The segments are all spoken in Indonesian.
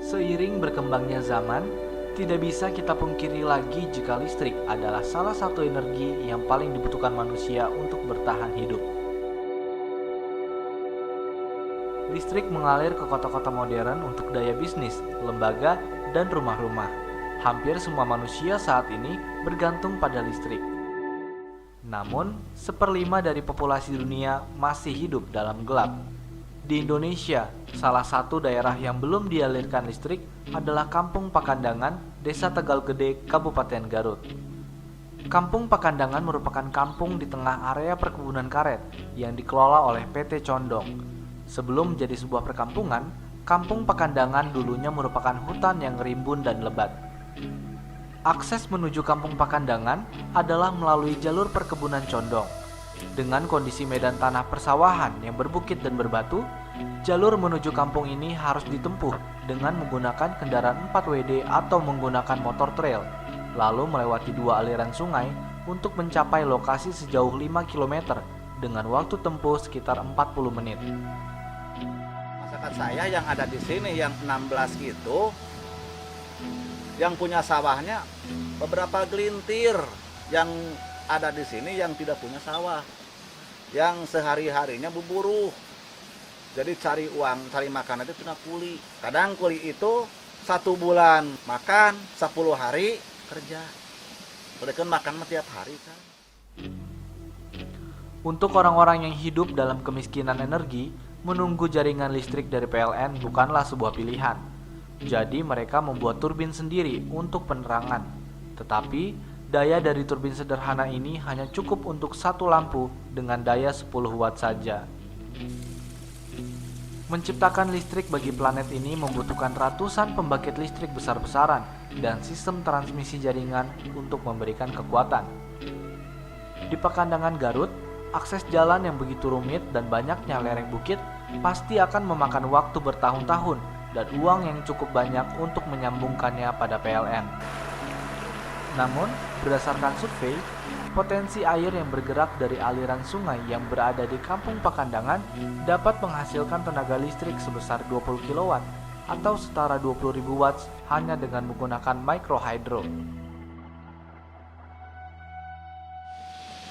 Seiring berkembangnya zaman, tidak bisa kita pungkiri lagi jika listrik adalah salah satu energi yang paling dibutuhkan manusia untuk bertahan hidup. Listrik mengalir ke kota-kota modern untuk daya bisnis, lembaga, dan rumah-rumah. Hampir semua manusia saat ini bergantung pada listrik. Namun, 1/5 dari populasi dunia masih hidup dalam gelap. Di Indonesia, salah satu daerah yang belum dialirkan listrik adalah Kampung Pakandangan, Desa Tegal Gede, Kabupaten Garut. Kampung Pakandangan merupakan kampung di tengah area perkebunan karet yang dikelola oleh PT Condong. Sebelum menjadi sebuah perkampungan, Kampung Pakandangan dulunya merupakan hutan yang rimbun dan lebat. Akses menuju Kampung Pakandangan adalah melalui jalur perkebunan Condong. Dengan kondisi medan tanah persawahan yang berbukit dan berbatu, jalur menuju kampung ini harus ditempuh dengan menggunakan kendaraan 4WD atau menggunakan motor trail, lalu melewati 2 aliran sungai untuk mencapai lokasi sejauh 5 km dengan waktu tempuh sekitar 40 menit. Masyarakat saya yang ada di sini yang 16 gitu, yang punya sawahnya beberapa gelintir, yang ada di sini yang tidak punya sawah, yang sehari-harinya berburu. Jadi cari uang, cari makan itu kena kuli. Kadang kuli itu 1 bulan makan, 10 hari kerja. Mereka makan tiap hari kan. Untuk orang-orang yang hidup dalam kemiskinan energi, menunggu jaringan listrik dari PLN bukanlah sebuah pilihan. Jadi mereka membuat turbin sendiri untuk penerangan. Tetapi daya dari turbin sederhana ini hanya cukup untuk 1 lampu dengan daya 10 watt saja. Menciptakan listrik bagi planet ini membutuhkan ratusan pembangkit listrik besar-besaran dan sistem transmisi jaringan untuk memberikan kekuatan. Di Pakandangan Garut, akses jalan yang begitu rumit dan banyaknya lereng bukit pasti akan memakan waktu bertahun-tahun dan uang yang cukup banyak untuk menyambungkannya pada PLN. Namun, berdasarkan survei, potensi air yang bergerak dari aliran sungai yang berada di Kampung Pakandangan dapat menghasilkan tenaga listrik sebesar 20 kW atau setara 20.000 watts hanya dengan menggunakan microhydro.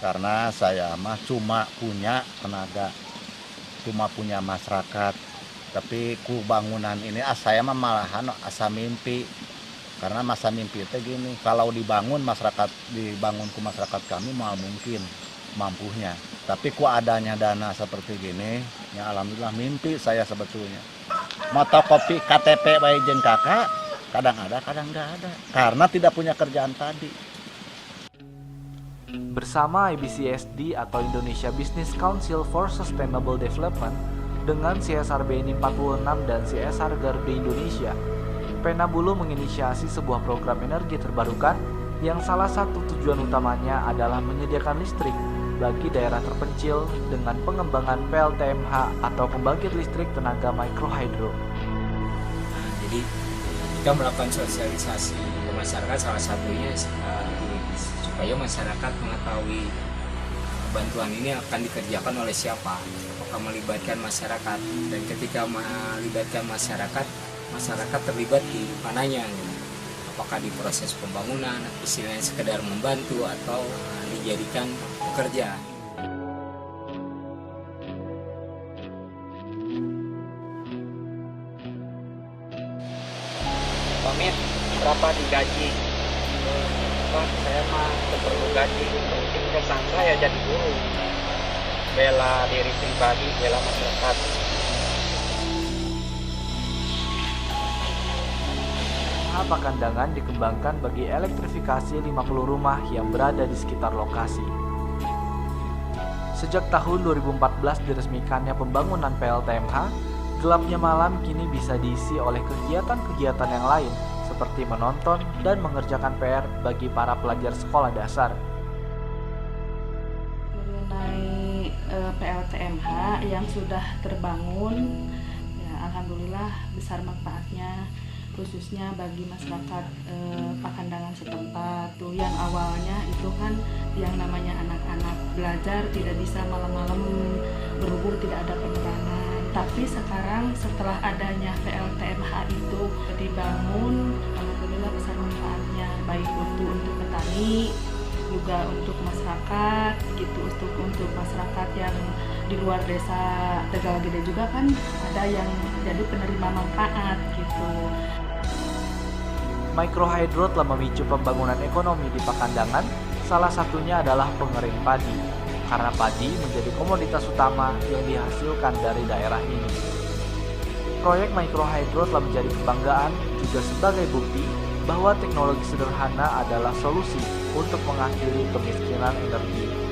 Karena saya mah cuma punya tenaga, cuma punya masyarakat. Tapi ku bangunan ini saya mah malahan asa mimpi. Karena masa mimpi itu gini, kalau dibangun ku masyarakat kami mau mungkin mampunya. Tapi ku adanya dana seperti gini, ya alhamdulillah mimpi saya sebetulnya. Motokopi KTP bayi jeung kakak, kadang ada, kadang nggak ada. Karena tidak punya kerjaan tadi. Bersama IBCSD atau Indonesia Business Council for Sustainable Development dengan CSR BNI 46 dan CSR Garuda Indonesia, Penabulu menginisiasi sebuah program energi terbarukan yang salah satu tujuan utamanya adalah menyediakan listrik bagi daerah terpencil dengan pengembangan PLTMH atau pembangkit listrik tenaga mikrohidro. Jadi kita melakukan sosialisasi ke masyarakat, salah satunya supaya masyarakat mengetahui bantuan ini akan dikerjakan oleh siapa, apakah melibatkan masyarakat, dan ketika melibatkan masyarakat terlibat di mananya, apakah di proses pembangunan, istilahnya sekedar membantu atau dijadikan pekerja. Pamit berapa digaji? Pak, saya mah perlu gaji, penting perusahaan saya jadi guru, bela diri pribadi, bela masyarakat. Pakandangan dikembangkan bagi elektrifikasi 50 rumah yang berada di sekitar lokasi. Sejak tahun 2014 diresmikannya pembangunan PLTMH, Gelapnya malam kini bisa diisi oleh kegiatan-kegiatan yang lain seperti menonton dan mengerjakan PR bagi para pelajar sekolah dasar. Mengenai PLTMH yang sudah terbangun, ya alhamdulillah besar manfaatnya, khususnya bagi masyarakat Pakandangan setempat. Tuh yang awalnya itu kan yang namanya anak-anak belajar tidak bisa malam-malam berhubung tidak ada penerangan. Tapi sekarang setelah adanya PLTMH itu dibangun, alhamdulillah besar manfaatnya, baik untuk petani, juga untuk masyarakat gitu, untuk masyarakat yang di luar desa Tegal Gede juga kan ada yang jadi penerima manfaat gitu. Microhydro telah memicu pembangunan ekonomi di Pakandangan, salah satunya adalah pengering padi, karena padi menjadi komoditas utama yang dihasilkan dari daerah ini. Proyek Microhydro telah menjadi kebanggaan juga sebagai bukti bahwa teknologi sederhana adalah solusi untuk mengakhiri kemiskinan energi.